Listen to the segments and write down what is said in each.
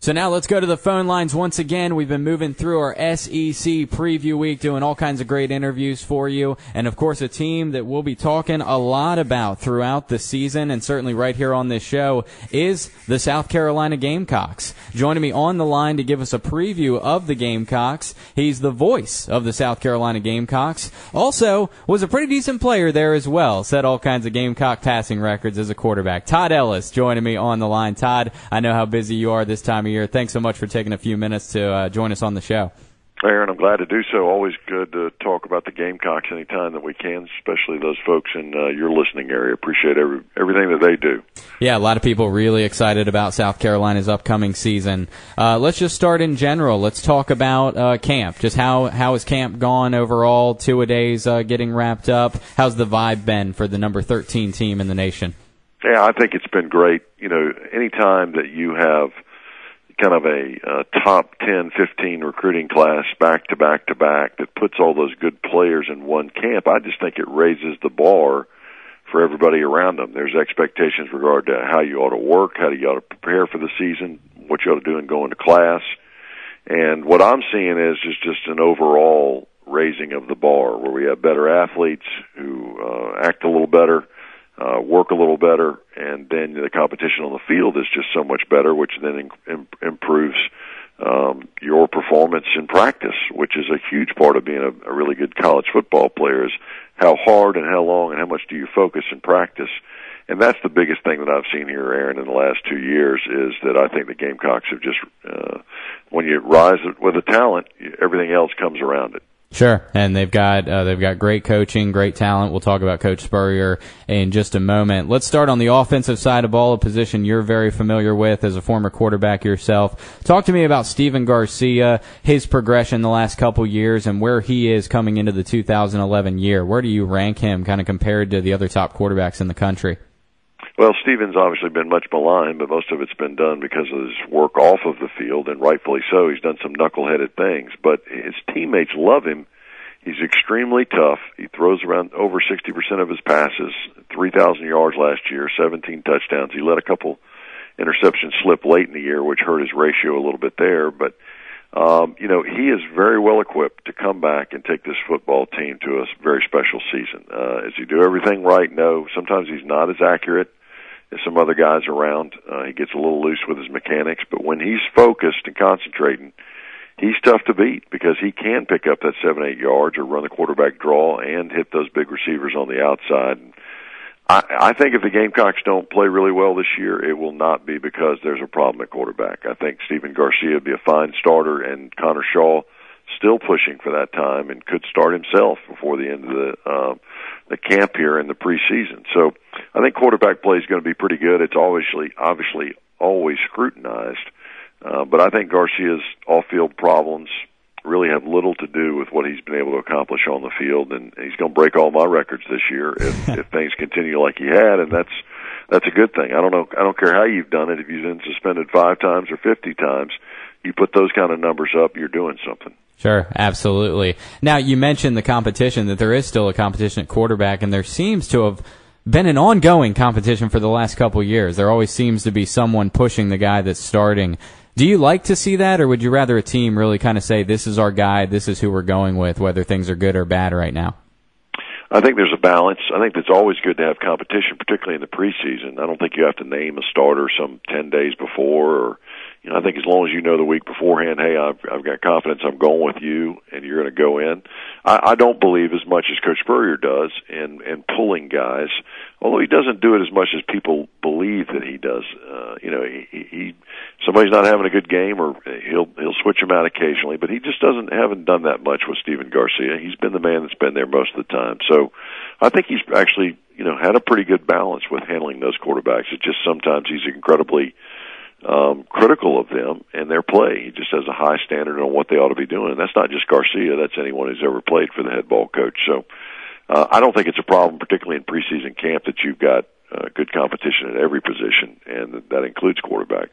So now let's go to the phone lines once again. We've been moving through our SEC preview week, doing all kinds of great interviews for you. And, of course, a team that we'll be talking a lot about throughout the season and certainly right here on this show is the South Carolina Gamecocks. Joining me on the line to give us a preview of the Gamecocks, he's the voice of the South Carolina Gamecocks. Also was a pretty decent player there as well. Set all kinds of Gamecock passing records as a quarterback. Todd Ellis joining me on the line. Todd, I know how busy you are this time of year. Thanks so much for taking a few minutes to join us on the show. Aaron, I'm glad to do so. Always good to talk about the Gamecocks anytime that we can, especially those folks in your listening area. Appreciate everything that they do. Yeah, a lot of people really excited about South Carolina's upcoming season. Let's just start in general. Let's talk about camp. Just how has camp gone overall? 2-a-days getting wrapped up. How's the vibe been for the number 13 team in the nation? Yeah, I think it's been great. You know, anytime that you have kind of a top 10, 15 recruiting class back to back to back that puts all those good players in one camp, I just think it raises the bar for everybody around them. There's expectations regard to how you ought to work, how you ought to prepare for the season, what you ought to do in going to class. And what I'm seeing is just an overall raising of the bar where we have better athletes who act a little better, work a little better, and then the competition on the field is just so much better, which then improves your performance in practice, which is a huge part of being a really good college football player, is how hard and how long and how much do you focus in practice. And that's the biggest thing that I've seen here, Aaron, in the last 2 years, is that I think the Gamecocks have just, when you rise with a talent, everything else comes around it. Sure, and they've got great coaching, great talent. We'll talk about Coach Spurrier in just a moment. Let's start on the offensive side of ball, a position you're very familiar with as a former quarterback yourself. Talk to me about Stephen Garcia, his progression the last couple years, and where he is coming into the 2011 year. Where do you rank him kind of compared to the other top quarterbacks in the country? Well, Stephen's obviously been much maligned, but most of it's been done because of his work off of the field, and rightfully so. He's done some knuckleheaded things, but his teammates love him. He's extremely tough. He throws around over 60% of his passes, 3,000 yards last year, 17 touchdowns. He let a couple interceptions slip late in the year, which hurt his ratio a little bit there, but you know, he is very well equipped to come back and take this football team to a very special season. As you do everything right, no, sometimes he's not as accurate as some other guys around. He gets a little loose with his mechanics, but when he's focused and concentrating, he's tough to beat because he can pick up that 7-8 yards or run the quarterback draw and hit those big receivers on the outside. I think if the Gamecocks don't play really well this year, it will not be because there's a problem at quarterback. I think Stephen Garcia would be a fine starter, and Connor Shaw still pushing for that time and could start himself before the end of the camp here in the preseason. So I think quarterback play is going to be pretty good. It's obviously always scrutinized, but I think Garcia's off-field problems really have little to do with what he's been able to accomplish on the field, and he's going to break all my records this year if things continue like he had, and that's a good thing. I don't care how you've done it. If you've been suspended 5 times or 50 times, you put those kind of numbers up, you're doing something. Sure, absolutely. Now, you mentioned the competition, that there is still a competition at quarterback, and there seems to have been an ongoing competition for the last couple of years. There always seems to be someone pushing the guy that's starting. Do you like to see that, or would you rather a team really kind of say, this is our guy, this is who we're going with, whether things are good or bad right now? I think there's a balance. I think it's always good to have competition, particularly in the preseason. I don't think you have to name a starter some 10 days before, or I think as long as you know the week beforehand, hey, I've got confidence, I'm going with you, and you're going to go in. I don't believe as much as Coach Spurrier does in pulling guys, although he doesn't do it as much as people believe that he does. Somebody's not having a good game, or he'll switch him out occasionally, but he just haven't done that much with Stephen Garcia. He's been the man that's been there most of the time. So I think he's actually, had a pretty good balance with handling those quarterbacks. It's just sometimes he's incredibly critical of them and their play. He just has a high standard on what they ought to be doing. And that's not just Garcia. That's anyone who's ever played for the head ball coach. So I don't think it's a problem, particularly in preseason camp, that you've got good competition at every position, and that includes quarterback.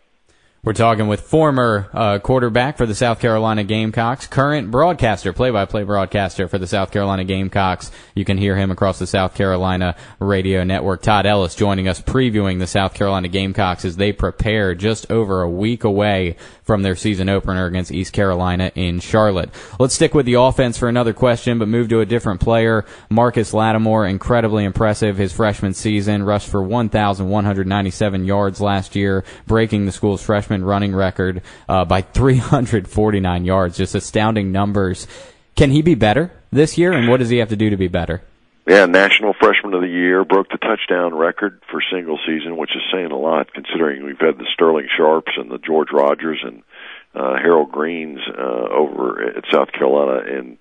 We're talking with former quarterback for the South Carolina Gamecocks, current broadcaster, play-by-play broadcaster for the South Carolina Gamecocks. You can hear him across the South Carolina radio network. Todd Ellis joining us, previewing the South Carolina Gamecocks as they prepare just over a week away from their season opener against East Carolina in Charlotte. Let's stick with the offense for another question, but move to a different player. Marcus Lattimore, incredibly impressive his freshman season, rushed for 1,197 yards last year, breaking the school's freshman running record by 349 yards. Just astounding numbers. Can he be better this year, and what does he have to do to be better? Yeah, National Freshman of the Year, broke the touchdown record for single season, which is saying a lot considering we've had the Sterling Sharps and the George Rogers and Harold Greens over at South Carolina, and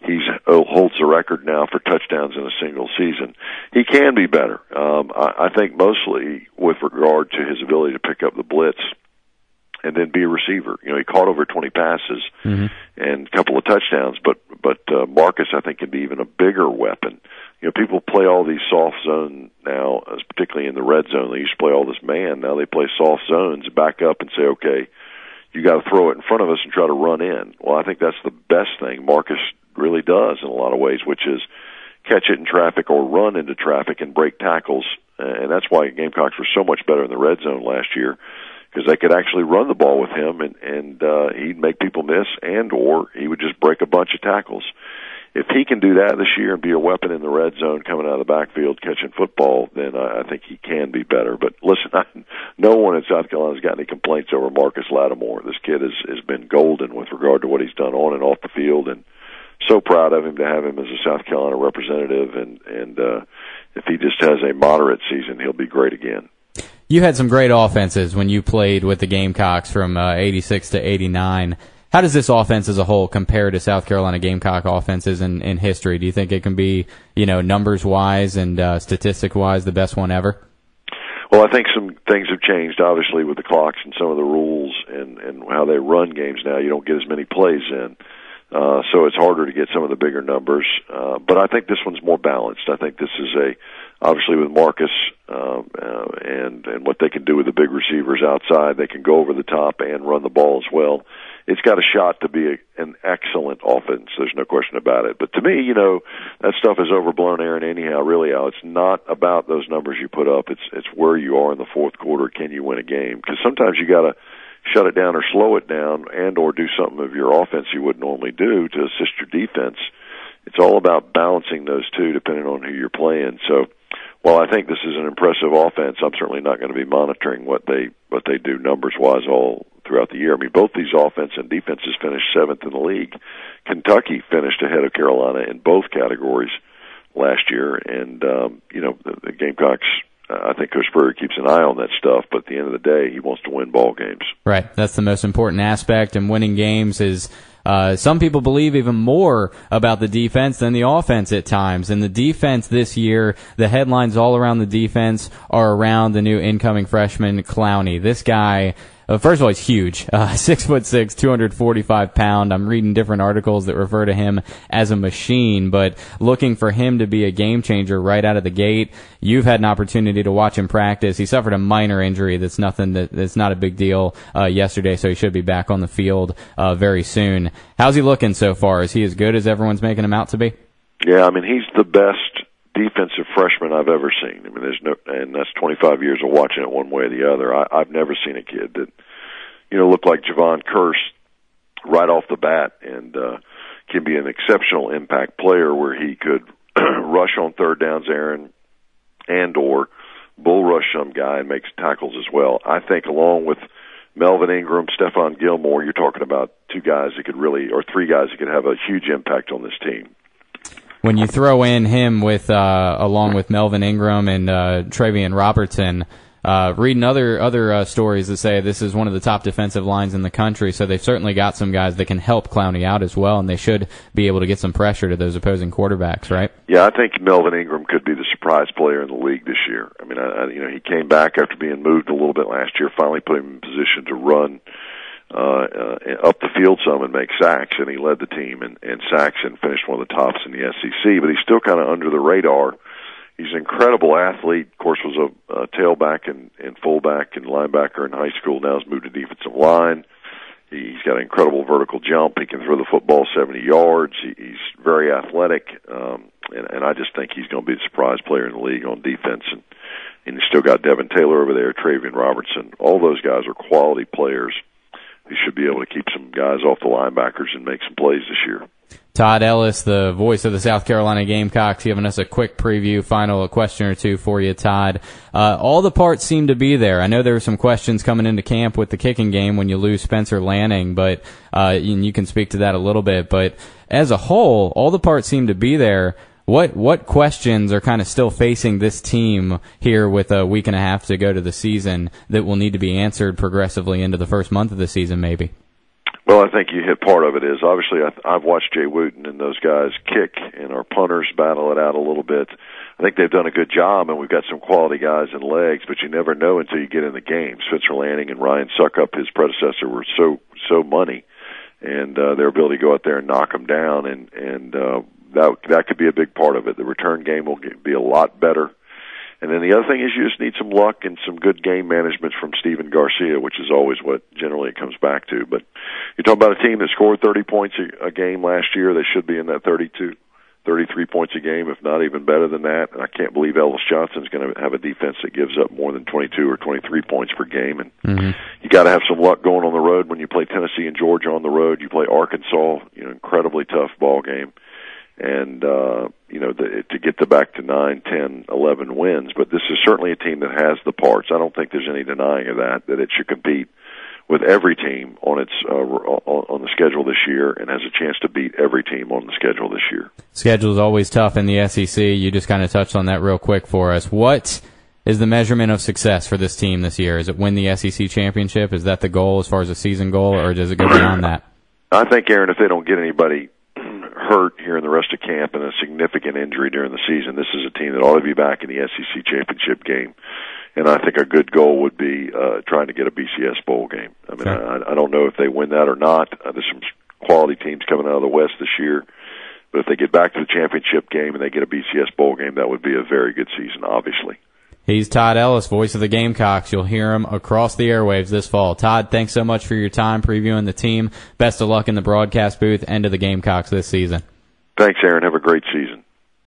he holds the record now for touchdowns in a single season. He can be better. I think mostly with regard to his ability to pick up the blitz and then be a receiver. You know, he caught over 20 passes and a couple of touchdowns, but Marcus, I think, can be even a bigger weapon. You know, people play all these soft zone now, particularly in the red zone. They used to play all this man. Now they play soft zones, back up and say, okay, you got to throw it in front of us and try to run in. Well, I think that's the best thing Marcus really does in a lot of ways, which is catch it in traffic or run into traffic and break tackles. And that's why Gamecocks were so much better in the red zone last year, because they could actually run the ball with him, and he'd make people miss, and or he would just break a bunch of tackles. If he can do that this year and be a weapon in the red zone coming out of the backfield catching football, then I think he can be better. But listen, no one in South Carolina has got any complaints over Marcus Lattimore. This kid has been golden with regard to what he's done on and off the field, and so proud of him to have him as a South Carolina representative. And if he just has a moderate season, he'll be great again. You had some great offenses when you played with the Gamecocks from 86 to 89. How does this offense as a whole compare to South Carolina Gamecock offenses in history? Do you think it can be, numbers-wise and statistic-wise the best one ever? Well, I think some things have changed, obviously, with the clocks and some of the rules and how they run games now. You don't get as many plays in, so it's harder to get some of the bigger numbers. But I think this one's more balanced. I think this is obviously with Marcus and what they can do with the big receivers outside, they can go over the top and run the ball as well. It's got a shot to be an excellent offense. There's no question about it. But to me, that stuff is overblown, Aaron, anyhow, really, Al. It's not about those numbers you put up. It's where you are in the fourth quarter. Can you win a game? Because sometimes you got to shut it down or slow it down and or do something of your offense you wouldn't normally do to assist your defense. It's all about balancing those two depending on who you're playing. So while I think this is an impressive offense, I'm certainly not going to be monitoring what they do numbers-wise all throughout the year. I mean, both these offense and defenses finished seventh in the league. Kentucky finished ahead of Carolina in both categories last year, and the Gamecocks, I think Coach Spurrier keeps an eye on that stuff, but at the end of the day, he wants to win ball games. Right. That's the most important aspect, and winning games is some people believe even more about the defense than the offense at times. And the defense this year, the headlines all around the defense are around the new incoming freshman, Clowney. This guy, first of all, he's huge. 6'6", 245 pound. I'm reading different articles that refer to him as a machine, but looking for him to be a game changer right out of the gate. You've had an opportunity to watch him practice. He suffered a minor injury that's not a big deal yesterday, so he should be back on the field very soon. How's he looking so far? Is he as good as everyone's making him out to be? Yeah, I mean, he's the best defensive freshman I've ever seen. I mean, and that's 25 years of watching it one way or the other. I've never seen a kid that, looked like Javon Curse right off the bat, and can be an exceptional impact player where he could rush on third downs, Aaron, and or bull rush some guy and makes tackles as well. I think along with Melvin Ingram, Stephon Gilmore, you're talking about three guys that could have a huge impact on this team. When you throw in him with along with Melvin Ingram and Travian Robertson, reading other stories that say this is one of the top defensive lines in the country, so they've certainly got some guys that can help Clowney out as well, and they should be able to get some pressure to those opposing quarterbacks, right? Yeah, I think Melvin Ingram could be the surprise player in the league this year. I mean, he came back after being moved a little bit last year, finally put him in position to run up the field some and make sacks, and he led the team in sacks and finished one of the tops in the SEC, but he's still kind of under the radar. He's an incredible athlete. Of course, was a tailback and fullback and linebacker in high school. Now has moved to defensive line. He's got an incredible vertical jump. He can throw the football 70 yards. He's very athletic, and I just think he's going to be the surprise player in the league on defense. And he's still got Devin Taylor over there, Travian Robertson. All those guys are quality players who should be able to keep some guys off the linebackers and make some plays this year. Todd Ellis, the voice of the South Carolina Gamecocks, giving us a quick preview. Final question or two for you, Todd. All the parts seem to be there. I know there were some questions coming into camp with the kicking game when you lose Spencer Lanning, but you can speak to that a little bit. But as a whole, all the parts seem to be there. What questions are kind of still facing this team here with a week and a half to go to the season that will need to be answered progressively into the first month of the season, maybe? Well, I think you hit part of it is, obviously, I've watched Jay Wooten and those guys kick, and our punters battle it out a little bit. I think they've done a good job, and we've got some quality guys in legs, but you never know until you get in the game. Spencer Lanning and Ryan Suckup, his predecessor, were so money, and their ability to go out there and knock them down, and that could be a big part of it. The return game will be a lot better. And then the other thing is you just need some luck and some good game management from Steven Garcia, which is always what generally it comes back to. But you're talking about a team that scored 30 points a game last year. They should be in that 32, 33 points a game, if not even better than that. And I can't believe Ellis Johnson's going to have a defense that gives up more than 22 or 23 points per game. And you got to have some luck going on the road when you play Tennessee and Georgia on the road. You play Arkansas, incredibly tough ball game. And, to get back to 9, 10, 11 wins. But this is certainly a team that has the parts. I don't think there's any denying of that it should compete with every team on its on the schedule this year and has a chance to beat every team on the schedule this year. Schedule is always tough in the SEC. You just kind of touched on that real quick for us. What is the measurement of success for this team this year? Is it win the SEC championship? Is that the goal as far as a season goal, or does it go beyond that? I think, Aaron, if they don't get anybody hurt here in the rest of camp and a significant injury during the season, this is a team that ought to be back in the SEC championship game. And I think a good goal would be trying to get a BCS bowl game. I mean, sure. I don't know if they win that or not. There's some quality teams coming out of the West this year. But if they get back to the championship game and they get a BCS bowl game, that would be a very good season, obviously. He's Todd Ellis, voice of the Gamecocks. You'll hear him across the airwaves this fall. Todd, thanks so much for your time previewing the team. Best of luck in the broadcast booth and to the Gamecocks this season. Thanks, Aaron. Have a great season.